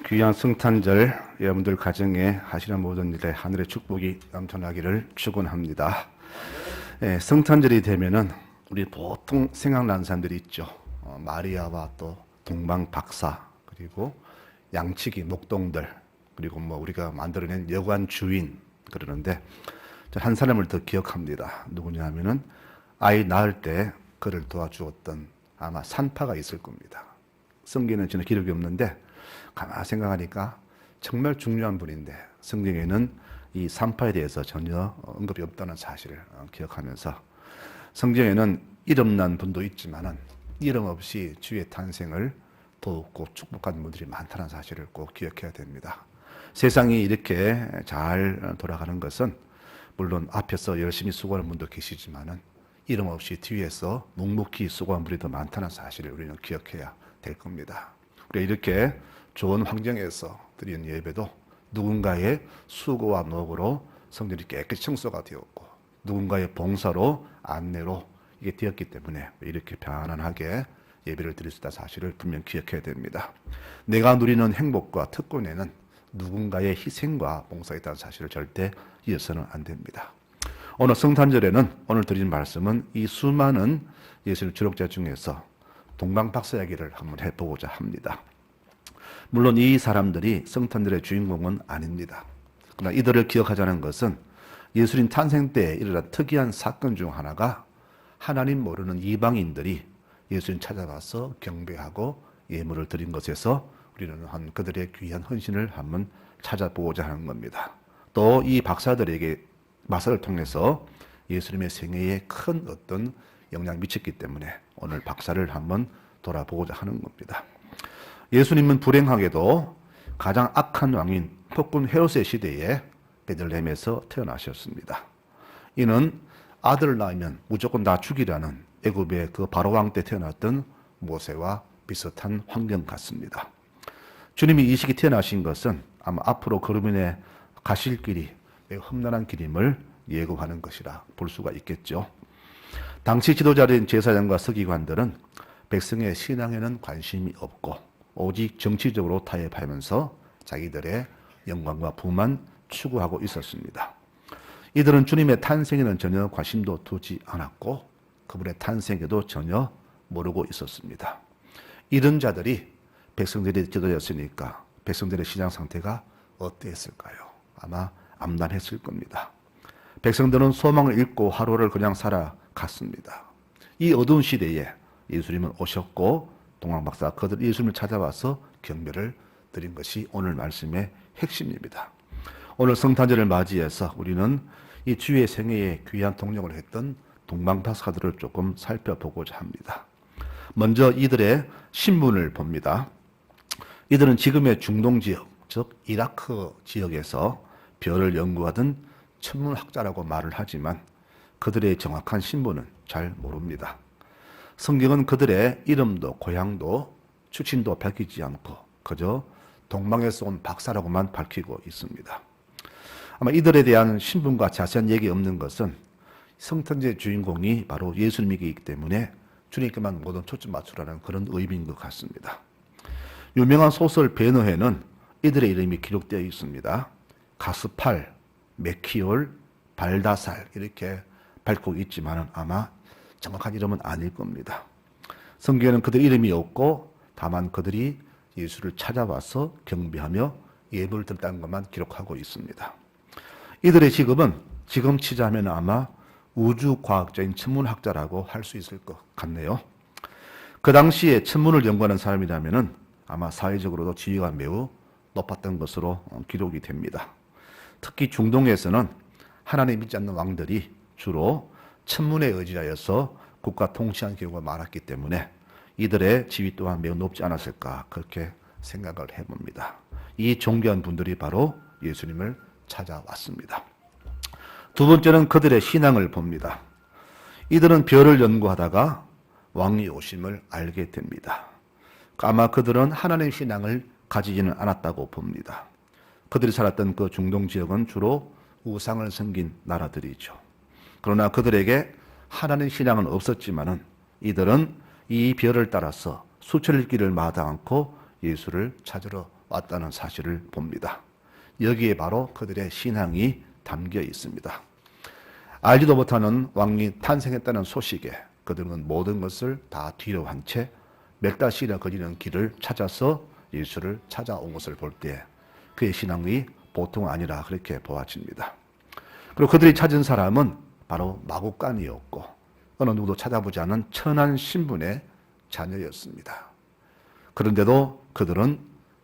귀한 성탄절 여러분들 가정에 하시는 모든 일에 하늘의 축복이 넘쳐나기를 축원합니다. 성탄절이 되면은 우리 보통 생각나는 사람들이 있죠. 마리아와 또 동방 박사, 그리고 양치기 목동들, 그리고 우리가 만들어낸 여관 주인 그러는데 한 사람을 더 기억합니다. 누구냐 하면은 아이 낳을 때 그를 도와주었던 아마 산파가 있을 겁니다. 성경에는 전혀 기록이 없는데 가만히 생각하니까 정말 중요한 분인데 성경에는 이 산파에 대해서 전혀 언급이 없다는 사실을 기억하면서 성경에는 이름난 분도 있지만은 이름 없이 주의 탄생을 돕고 축복한 분들이 많다는 사실을 꼭 기억해야 됩니다. 세상이 이렇게 잘 돌아가는 것은 물론 앞에서 열심히 수고하는 분도 계시지만은 이름 없이 뒤에서 묵묵히 수고한 분이 더 많다는 사실을 우리는 기억해야 될 겁니다. 우리 이렇게 좋은 환경에서 드리는 예배도 누군가의 수고와 노고로 성전이 깨끗이 청소가 되었고 누군가의 봉사로 안내로 이게 되었기 때문에 이렇게 편안하게 예배를 드릴 수 있다는 사실을 분명히 기억해야 됩니다. 내가 누리는 행복과 특권에는 누군가의 희생과 봉사가 있다는 사실을 절대 잊어서는 안 됩니다. 오늘 성탄절에는 오늘 드린 말씀은 이 수많은 예수님 기록자 중에서 동방 박사 이야기를 한번 해보고자 합니다. 물론 이 사람들이 성탄절의 주인공은 아닙니다. 그러나 이들을 기억하자는 것은 예수님 탄생 때 일어난 특이한 사건 중 하나가 하나님 모르는 이방인들이 예수님 찾아가서 경배하고 예물을 드린 것에서 우리는 그들의 귀한 헌신을 한번 찾아보고자 하는 겁니다. 또 이 박사들에게 마사를 통해서 예수님의 생애에 큰 어떤 영향을 미쳤기 때문에 오늘 박사를 한번 돌아보고자 하는 겁니다. 예수님은 불행하게도 가장 악한 왕인 폭군 헤롯의 시대에 베들레헴에서 태어나셨습니다. 이는 아들 낳으면 무조건 다 죽이라는 애굽의 그 바로 왕 때 태어났던 모세와 비슷한 환경 같습니다. 주님이 이 시기 태어나신 것은 아마 앞으로 그러면에 가실 길이 매우 험난한 길임을 예고하는 것이라 볼 수가 있겠죠. 당시 지도자인 제사장과 서기관들은 백성의 신앙에는 관심이 없고 오직 정치적으로 타협하면서 자기들의 영광과 부만 추구하고 있었습니다. 이들은 주님의 탄생에는 전혀 관심도 두지 않았고 그분의 탄생에도 전혀 모르고 있었습니다. 이런 자들이 백성들이 지도자였으니까 백성들의 신앙 상태가 어땠을까요? 아마 암담했을 겁니다. 백성들은 소망을 잃고 하루를 그냥 살아갔습니다. 이 어두운 시대에 예수님은 오셨고 동방박사 그들 예수님을 찾아와서 경배를 드린 것이 오늘 말씀의 핵심입니다. 오늘 성탄절을 맞이해서 우리는 이 주의 생애에 귀한 동력을 했던 동방박사들을 조금 살펴보고자 합니다. 먼저 이들의 신분을 봅니다. 이들은 지금의 중동 지역, 즉 이라크 지역에서 별을 연구하던 천문학자라고 말을 하지만 그들의 정확한 신분은 잘 모릅니다. 성경은 그들의 이름도 고향도 출신도 밝히지 않고 그저 동방에서 온 박사라고만 밝히고 있습니다. 아마 이들에 대한 신분과 자세한 얘기 없는 것은 성탄절 주인공이 바로 예수님이기 때문에 주님께만 모든 초점 맞추라는 그런 의미인 것 같습니다. 유명한 소설 베너해는 이들의 이름이 기록되어 있습니다. 가스팔, 메키올, 발다살 이렇게 밝히고 있지만 아마 정확한 이름은 아닐 겁니다. 성경에는 그들 이름이 없고 다만 그들이 예수를 찾아와서 경배하며 예물을 드렸다는 것만 기록하고 있습니다. 이들의 직업은 지금 치자면 아마 우주과학자인 천문학자라고 할 수 있을 것 같네요. 그 당시에 천문을 연구하는 사람이라면 아마 사회적으로도 지위가 매우 높았던 것으로 기록이 됩니다. 특히 중동에서는 하나님 믿지 않는 왕들이 주로 천문에 의지하여서 국가 통치한 경우가 많았기 때문에 이들의 지위 또한 매우 높지 않았을까 그렇게 생각을 해봅니다. 이 존귀한 분들이 바로 예수님을 찾아왔습니다. 두 번째는 그들의 신앙을 봅니다. 이들은 별을 연구하다가 왕이 오심을 알게 됩니다. 아마 그들은 하나님 신앙을 가지지는 않았다고 봅니다. 그들이 살았던 그 중동 지역은 주로 우상을 섬긴 나라들이죠. 그러나 그들에게 하나님 신앙은 없었지만은 이들은 이 별을 따라서 수천일 길을 마다 않고 예수를 찾으러 왔다는 사실을 봅니다. 여기에 바로 그들의 신앙이 담겨 있습니다. 알지도 못하는 왕이 탄생했다는 소식에 그들은 모든 것을 다 뒤로 한 채 몇 달씩이나 걸리는 길을 찾아서 예수를 찾아온 것을 볼 때 그의 신앙이 보통 아니라 그렇게 보아집니다. 그리고 그들이 찾은 사람은 바로 마구간이었고 어느 누구도 찾아보지 않은 천한 신분의 자녀였습니다. 그런데도 그들은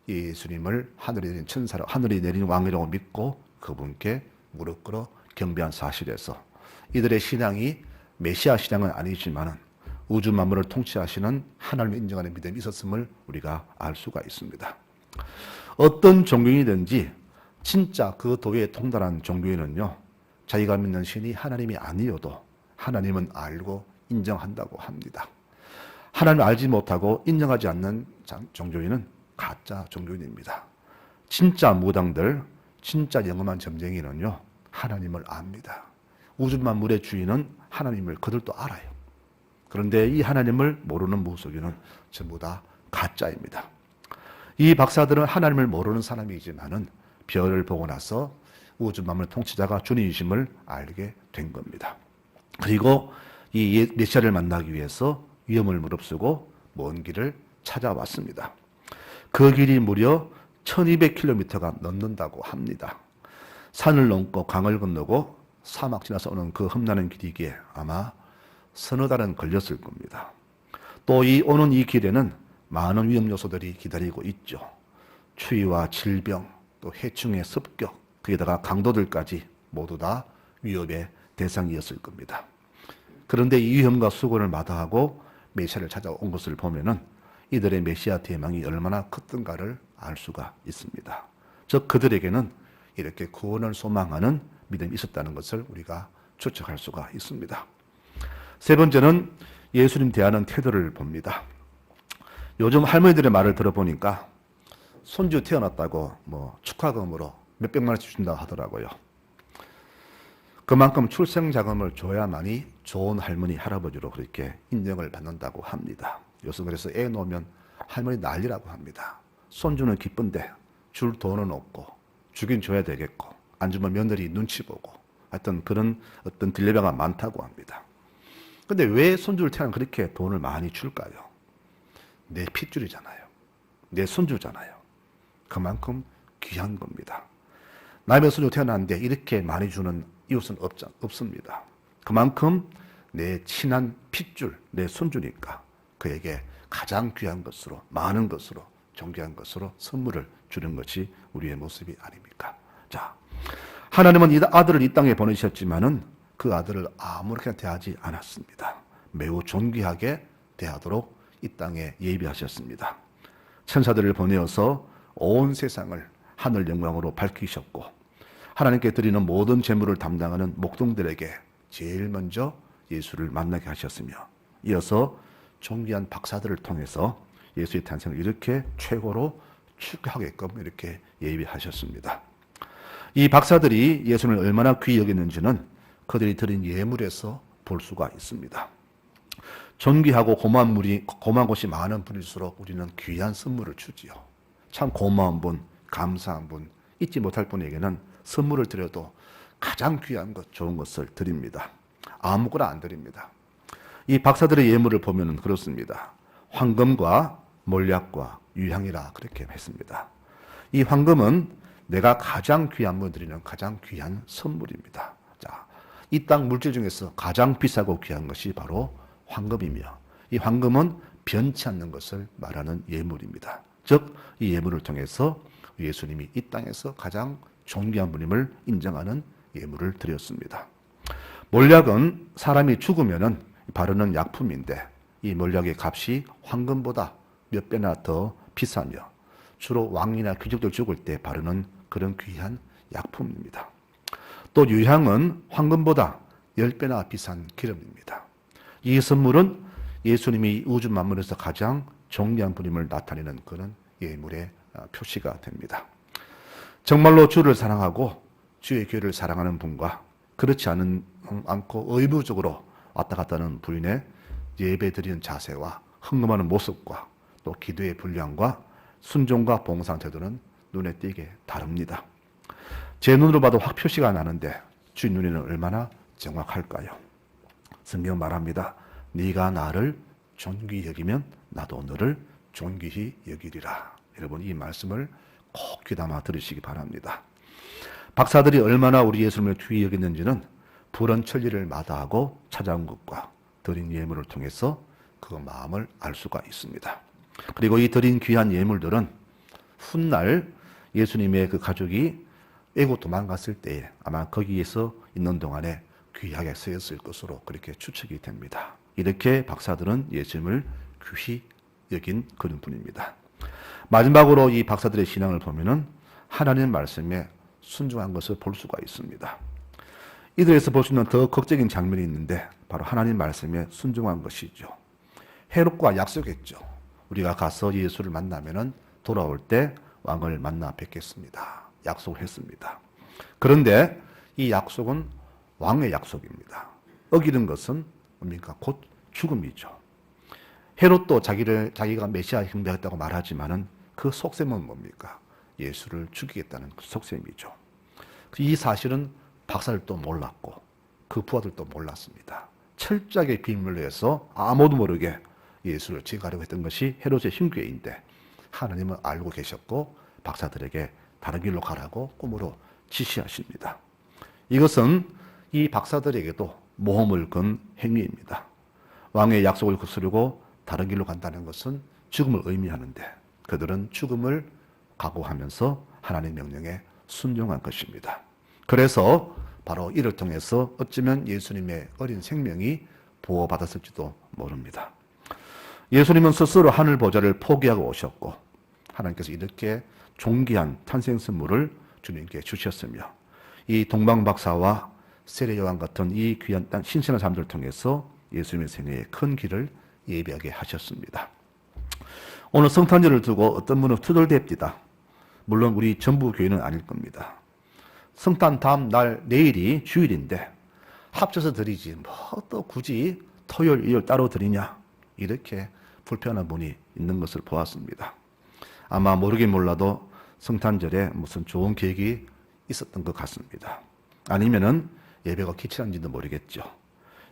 예수님을 하늘에 내린 천사로, 하늘에 내린 왕이라고 믿고 그분께 무릎 꿇어 경배한 사실에서 이들의 신앙이 메시아 신앙은 아니지만 우주 만물을 통치하시는 하나님을 인정하는 믿음이 있었음을 우리가 알 수가 있습니다. 어떤 종교인이든지 진짜 그 도에 통달한 종교인은요, 자기가 믿는 신이 하나님이 아니어도 하나님은 알고 인정한다고 합니다. 하나님을 알지 못하고 인정하지 않는 종교인은 가짜 종교인입니다. 진짜 무당들, 진짜 영험한 점쟁이는요, 하나님을 압니다. 우주 만물의 주인은 하나님을 그들도 알아요. 그런데 이 하나님을 모르는 무속인은 전부 다 가짜입니다. 이 박사들은 하나님을 모르는 사람이지만은 별을 보고 나서 우주 만물 통치자가 주님이심을 알게 된 겁니다. 그리고 이 메시아를 만나기 위해서 위험을 무릅쓰고 먼 길을 찾아왔습니다. 그 길이 무려 1200km가 넘는다고 합니다. 산을 넘고 강을 건너고 사막 지나서 오는 그 험난한 길이기에 아마 서너 달은 걸렸을 겁니다. 또 오는 이 길에는 많은 위험 요소들이 기다리고 있죠. 추위와 질병, 또 해충의 습격, 거기다가 강도들까지 모두 다 위협의 대상이었을 겁니다. 그런데 이 위험과 수고를 마다하고 메시아를 찾아온 것을 보면은 이들의 메시아 대망이 얼마나 컸던가를 알 수가 있습니다. 즉 그들에게는 이렇게 구원을 소망하는 믿음이 있었다는 것을 우리가 추측할 수가 있습니다. 세 번째는 예수님 대하는 태도를 봅니다. 요즘 할머니들의 말을 들어보니까 손주 태어났다고 축하금으로 몇백만 원씩 준다 하더라고요. 그만큼 출생 자금을 줘야만이 좋은 할머니, 할아버지로 그렇게 인정을 받는다고 합니다. 요즘 그래서 애 놓으면 할머니 난리라고 합니다. 손주는 기쁜데 줄 돈은 없고 주긴 줘야 되겠고 안 주면 며느리 눈치 보고 하여튼 그런 어떤 딜레마가 많다고 합니다. 근데 왜 손주를 태어나면 그렇게 돈을 많이 줄까요? 내 핏줄이잖아요. 내 손주잖아요. 그만큼 귀한 겁니다. 남의 손주 태어났는데 이렇게 많이 주는 이웃은 없습니다. 그만큼 내 친한 핏줄, 내 손주니까 그에게 가장 귀한 것으로, 많은 것으로, 존귀한 것으로 선물을 주는 것이 우리의 모습이 아닙니까? 자, 하나님은 이 아들을 이 땅에 보내셨지만은 그 아들을 아무렇게나 대하지 않았습니다. 매우 존귀하게 대하도록 이 땅에 예비하셨습니다. 천사들을 보내어서 온 세상을 하늘 영광으로 밝히셨고 하나님께 드리는 모든 제물을 담당하는 목동들에게 제일 먼저 예수를 만나게 하셨으며 이어서 존귀한 박사들을 통해서 예수의 탄생을 이렇게 최고로 축하하게끔 이렇게 예비하셨습니다. 이 박사들이 예수를 얼마나 귀히 여겼는지는 그들이 드린 예물에서 볼 수가 있습니다. 존귀하고 고마운 것이 많은 분일수록 우리는 귀한 선물을 주지요. 참 고마운 분, 감사한 분, 잊지 못할 분에게는 선물을 드려도 가장 귀한 것, 좋은 것을 드립니다. 아무거나 안 드립니다. 이 박사들의 예물을 보면 그렇습니다. 황금과 몰약과 유향이라 그렇게 했습니다. 이 황금은 내가 가장 귀한 분 드리는 가장 귀한 선물입니다. 자, 이 땅 물질 중에서 가장 비싸고 귀한 것이 바로 황금이며 이 황금은 변치 않는 것을 말하는 예물입니다. 즉, 이 예물을 통해서 예수님이 이 땅에서 가장 존귀한 분임을 인정하는 예물을 드렸습니다. 몰약은 사람이 죽으면은 바르는 약품인데 이 몰약의 값이 황금보다 몇 배나 더 비싸며 주로 왕이나 귀족들 죽을 때 바르는 그런 귀한 약품입니다. 또 유향은 황금보다 10배나 비싼 기름입니다. 이 선물은 예수님이 우주 만물에서 가장 존귀한 분임을 나타내는 그런 예물의 표시가 됩니다. 정말로 주를 사랑하고 주의 교회를 사랑하는 분과 그렇지 않고 의무적으로 왔다 갔다 하는 부인의 예배 드리는 자세와 헌금하는 모습과 또 기도의 분량과 순종과 봉사한 태도는 눈에 띄게 다릅니다. 제 눈으로 봐도 확 표시가 나는데 주님 눈에는 얼마나 정확할까요? 성경 말합니다. 네가 나를 존귀히 여기면 나도 너를 존귀히 여기리라. 여러분 이 말씀을 꼭 귀담아 들으시기 바랍니다. 박사들이 얼마나 우리 예수님을 귀히 여겼는지는 불언 천리를 마다하고 찾아온 것과 드린 예물을 통해서 그 마음을 알 수가 있습니다. 그리고 이 드린 귀한 예물들은 훗날 예수님의 그 가족이 애국 도망갔을 때에 아마 거기에서 있는 동안에 귀하게 쓰였을 것으로 그렇게 추측이 됩니다. 이렇게 박사들은 예수님을 귀히 여긴 그런 분입니다. 마지막으로 이 박사들의 신앙을 보면은 하나님 말씀에 순종한 것을 볼 수가 있습니다. 이들에서 볼 수 있는 더 극적인 장면이 있는데 바로 하나님 말씀에 순종한 것이죠. 헤롯과 약속했죠. 우리가 가서 예수를 만나면은 돌아올 때 왕을 만나 뵙겠습니다. 약속을 했습니다. 그런데 이 약속은 왕의 약속입니다. 어기는 것은 뭡니까? 곧 죽음이죠. 헤롯도 자기가 메시아 형제였다고 말하지만은 그 속셈은 뭡니까? 예수를 죽이겠다는 그 속셈이죠. 이 사실은 박사들도 몰랐고 그 부하들도 몰랐습니다. 철저하게 비밀로 해서 아무도 모르게 예수를 제거하려고 했던 것이 헤롯의 흉궤인데 하나님은 알고 계셨고 박사들에게 다른 길로 가라고 꿈으로 지시하십니다. 이것은 이 박사들에게도 모험을 건 행위입니다. 왕의 약속을 거스르고 다른 길로 간다는 것은 죽음을 의미하는데 그들은 죽음을 각오하면서 하나님의 명령에 순종한 것입니다. 그래서 바로 이를 통해서 어쩌면 예수님의 어린 생명이 보호받았을지도 모릅니다. 예수님은 스스로 하늘 보좌를 포기하고 오셨고 하나님께서 이렇게 존귀한 탄생 선물을 주님께 주셨으며 이 동방박사와 세례요한 같은 이 귀한 땅 신선한 사람들을 통해서 예수님의 생애에 큰 길을 예비하게 하셨습니다. 오늘 성탄절을 두고 어떤 분은 투덜댑니다. 물론 우리 전부 교회는 아닐 겁니다. 성탄 다음 날 내일이 주일인데 합쳐서 드리지 뭐 또 굳이 토요일 일요일 따로 드리냐 이렇게 불편한 분이 있는 것을 보았습니다. 아마 모르긴 몰라도 성탄절에 무슨 좋은 계획이 있었던 것 같습니다. 아니면은 예배가 기치한지도 모르겠죠.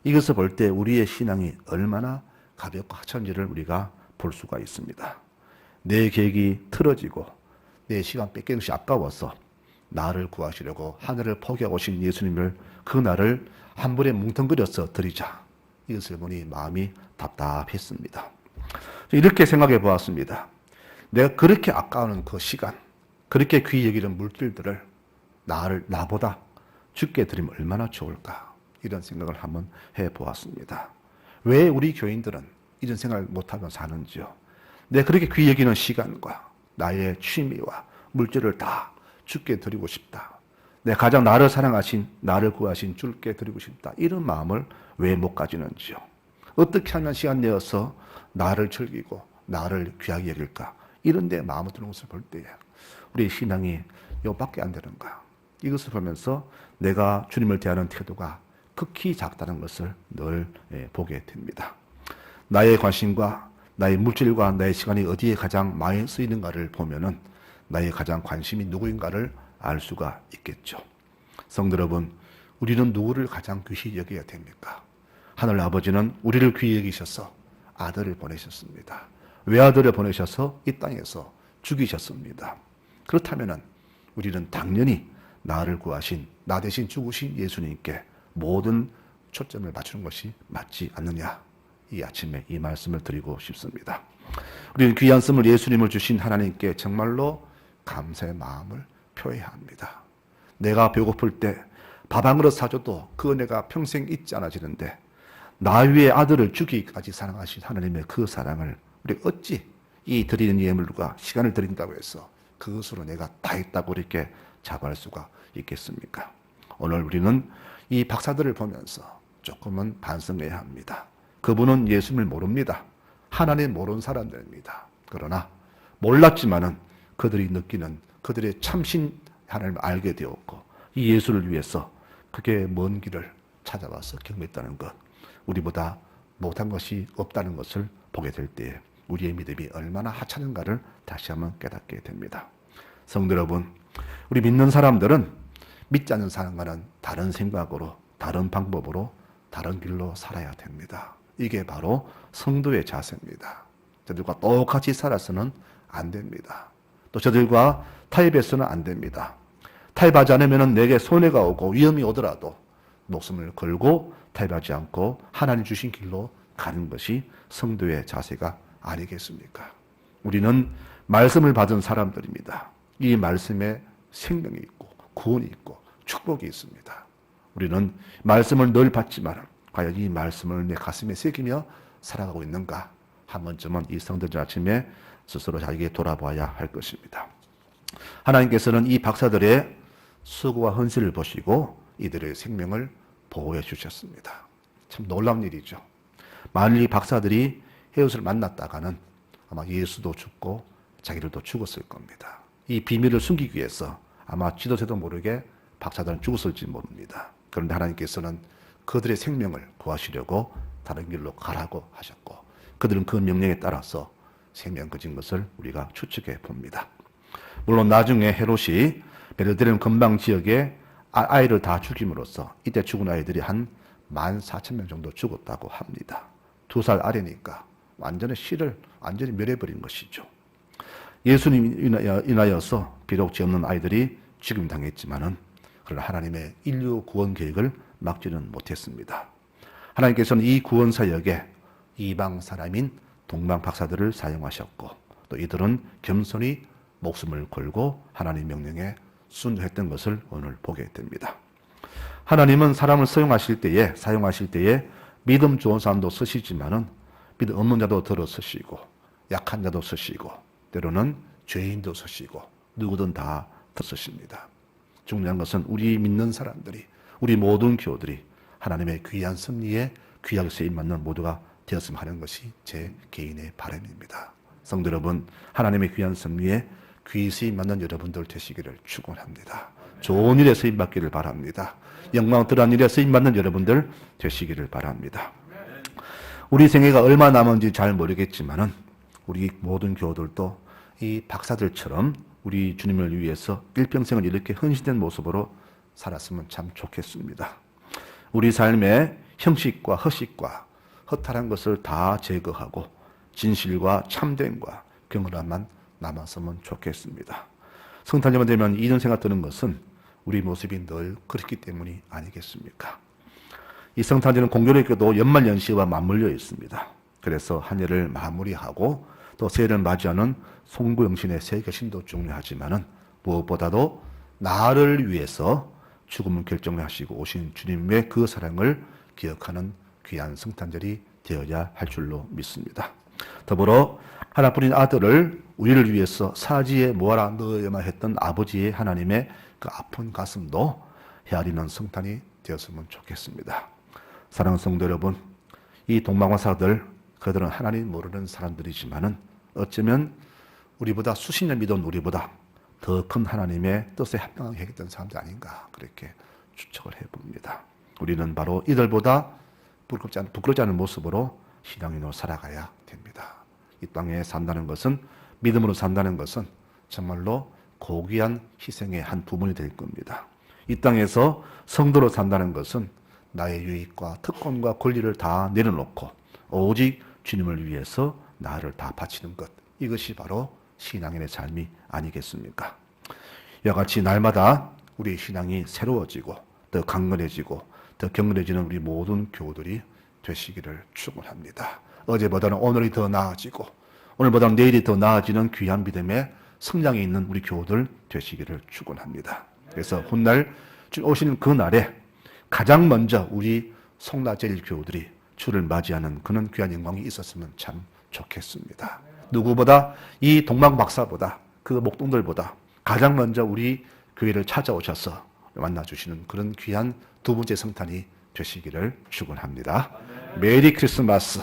이것을 볼 때 우리의 신앙이 얼마나 가볍고 하찮은지를 우리가 볼 수가 있습니다. 내 계획이 틀어지고 내 시간 뺏기는 것이 아까워서 나를 구하시려고 하늘을 포기하고 오신 예수님을 그 날을 한 번에 뭉텅그려서 드리자. 이것을 보니 마음이 답답했습니다. 이렇게 생각해 보았습니다. 내가 그렇게 아까워하는 그 시간, 그렇게 귀히 여기는 물질들을 나보다 주께 드리면 얼마나 좋을까? 이런 생각을 한번 해 보았습니다. 왜 우리 교인들은 이런 생각을 못하고 사는지요? 내가 그렇게 귀히 여기는 시간과 나의 취미와 물질을 다 주께 드리고 싶다. 내가 가장 나를 사랑하신, 나를 구하신 주께 드리고 싶다. 이런 마음을 왜 못 가지는지요? 어떻게 하면 시간 내어서 나를 즐기고 나를 귀하게 여길까? 이런 데 마음을 드는 것을 볼 때에 우리 신앙이 이거밖에 안 되는가? 이것을 보면서 내가 주님을 대하는 태도가 극히 작다는 것을 늘 보게 됩니다. 나의 관심과 나의 물질과 나의 시간이 어디에 가장 많이 쓰이는가를 보면은 나의 가장 관심이 누구인가를 알 수가 있겠죠. 성도 여러분, 우리는 누구를 가장 귀히 여겨야 됩니까? 하늘 아버지는 우리를 귀히 여기셔서 아들을 보내셨습니다. 외아들을 보내셔서 이 땅에서 죽이셨습니다. 그렇다면은 우리는 당연히 나를 구하신, 나 대신 죽으신 예수님께 모든 초점을 맞추는 것이 맞지 않느냐. 이 아침에 이 말씀을 드리고 싶습니다. 우리는 귀한 선물 예수님을 주신 하나님께 정말로 감사의 마음을 표해야 합니다. 내가 배고플 때 밥 한 그릇 사줘도 그 은혜가 평생 잊지 않아지는데 나 위에 아들을 주기까지 사랑하신 하나님의 그 사랑을 우리 어찌 이 드리는 예물과 시간을 드린다고 해서 그것으로 내가 다 했다고 이렇게 자부할 수가 있겠습니까? 오늘 우리는 이 박사들을 보면서 조금은 반성해야 합니다. 그분은 예수님을 모릅니다. 하나님 모르는 사람들입니다. 그러나 몰랐지만은 그들이 느끼는 그들의 참신 하나님을 알게 되었고 이 예수를 위해서 그게 먼 길을 찾아와서 경배했다는 것, 우리보다 못한 것이 없다는 것을 보게 될 때에 우리의 믿음이 얼마나 하찮은가를 다시 한번 깨닫게 됩니다. 성도 여러분, 우리 믿는 사람들은 믿지 않는 사람과는 다른 생각으로, 다른 방법으로, 다른 길로 살아야 됩니다. 이게 바로 성도의 자세입니다. 저들과 똑같이 살아서는 안 됩니다. 또 저들과 타협해서는 안 됩니다. 타협하지 않으면 내게 손해가 오고 위험이 오더라도 목숨을 걸고 타협하지 않고 하나님 주신 길로 가는 것이 성도의 자세가 아니겠습니까? 우리는 말씀을 받은 사람들입니다. 이 말씀에 생명이 있고 구원이 있고 축복이 있습니다. 우리는 말씀을 늘 받지만 과연 이 말씀을 내 가슴에 새기며 살아가고 있는가? 한 번쯤은 이 성도들 아침에 스스로 자기에게 돌아봐야 할 것입니다. 하나님께서는 이 박사들의 수고와 헌신을 보시고 이들의 생명을 보호해 주셨습니다. 참 놀라운 일이죠. 만일 이 박사들이 헤롯을 만났다가는 아마 예수도 죽고 자기들도 죽었을 겁니다. 이 비밀을 숨기기 위해서 아마 지도새도 모르게 박사들은 죽었을지 모릅니다. 그런데 하나님께서는 그들의 생명을 구하시려고 다른 길로 가라고 하셨고 그들은 그 명령에 따라서 생명 거진 것을 우리가 추측해 봅니다. 물론 나중에 헤롯이 베르데름 근방 지역에 아이를 다 죽임으로써 이때 죽은 아이들이 한 14,000명 정도 죽었다고 합니다. 2살 아래니까 완전히 씨를 완전히 멸해버린 것이죠. 예수님 인하여서 비록 죄 없는 아이들이 죽임당했지만은 그러나 하나님의 인류 구원 계획을 막지는 못했습니다. 하나님께서는 이 구원 사역에 이방 사람인 동방 박사들을 사용하셨고 또 이들은 겸손히 목숨을 걸고 하나님 명령에 순종했던 것을 오늘 보게 됩니다. 하나님은 사람을 사용하실 때에 믿음 좋은 사람도 쓰시지만은 믿음 없는 자도 들어 쓰시고 약한 자도 쓰시고 때로는 죄인도 쓰시고 누구든 다 쓰십니다. 중요한 것은 우리 믿는 사람들이 우리 모든 교우들이 하나님의 귀한 섭리에 귀하게 쓰임 받는 모두가 되었으면 하는 것이 제 개인의 바람입니다. 성도 여러분, 하나님의 귀한 섭리에 귀히 쓰임 받는 여러분들 되시기를 축원합니다. 좋은 일에 쓰임 받기를 바랍니다. 영광 드러난 일에 쓰임 받는 여러분들 되시기를 바랍니다. 우리 생애가 얼마 남은지 잘 모르겠지만은 우리 모든 교우들도 이 박사들처럼 우리 주님을 위해서 일평생을 이렇게 헌신된 모습으로 살았으면 참 좋겠습니다. 우리 삶에 형식과 허식과 허탈한 것을 다 제거하고 진실과 참됨과 경건함만 남았으면 좋겠습니다. 성탄절만 되면 이런 생각 드는 것은 우리 모습이 늘 그렇기 때문이 아니겠습니까? 이 성탄절은 공교롭게도 연말연시와 맞물려 있습니다. 그래서 한 해를 마무리하고 또 새해를 맞이하는 송구영신의 새겨신도 중요하지만은 무엇보다도 나를 위해서 죽음을 결정하시고 오신 주님의 그 사랑을 기억하는 귀한 성탄절이 되어야 할 줄로 믿습니다. 더불어 하나뿐인 아들을 우리를 위해서 사지에 모아라 넣어야만 했던 아버지의 하나님의 그 아픈 가슴도 헤아리는 성탄이 되었으면 좋겠습니다. 사랑하는 성도 여러분, 이 동방화사들 그들은 하나님 모르는 사람들이지만은 어쩌면 우리보다 수십 년 믿은 우리보다 더 큰 하나님의 뜻에 합당하게 했던 사람들 아닌가 그렇게 추측을 해봅니다. 우리는 바로 이들보다 부끄럽지 않은 모습으로 신앙인으로 살아가야 됩니다. 이 땅에 산다는 것은 믿음으로 산다는 것은 정말로 고귀한 희생의 한 부분이 될 겁니다. 이 땅에서 성도로 산다는 것은 나의 유익과 특권과 권리를 다 내려놓고 오직 주님을 위해서 나를 다 바치는 것, 이것이 바로 신앙인의 삶이 아니겠습니까? 이와 같이 날마다 우리 신앙이 새로워지고 더 강건해지고 더 격렬해지는 우리 모든 교우들이 되시기를 축원합니다. 어제보다는 오늘이 더 나아지고 오늘보다는 내일이 더 나아지는 귀한 믿음의 성장에 있는 우리 교우들 되시기를 축원합니다. 그래서 훗날 오시는 그 날에 가장 먼저 우리 송나제일 교우들이 주를 맞이하는 그런 귀한 영광이 있었으면 참 좋겠습니다. 누구보다 이 동방 박사보다 그 목동들보다 가장 먼저 우리 교회를 찾아오셔서 만나주시는 그런 귀한 두 번째 성탄이 되시기를 축원합니다. 메리 크리스마스.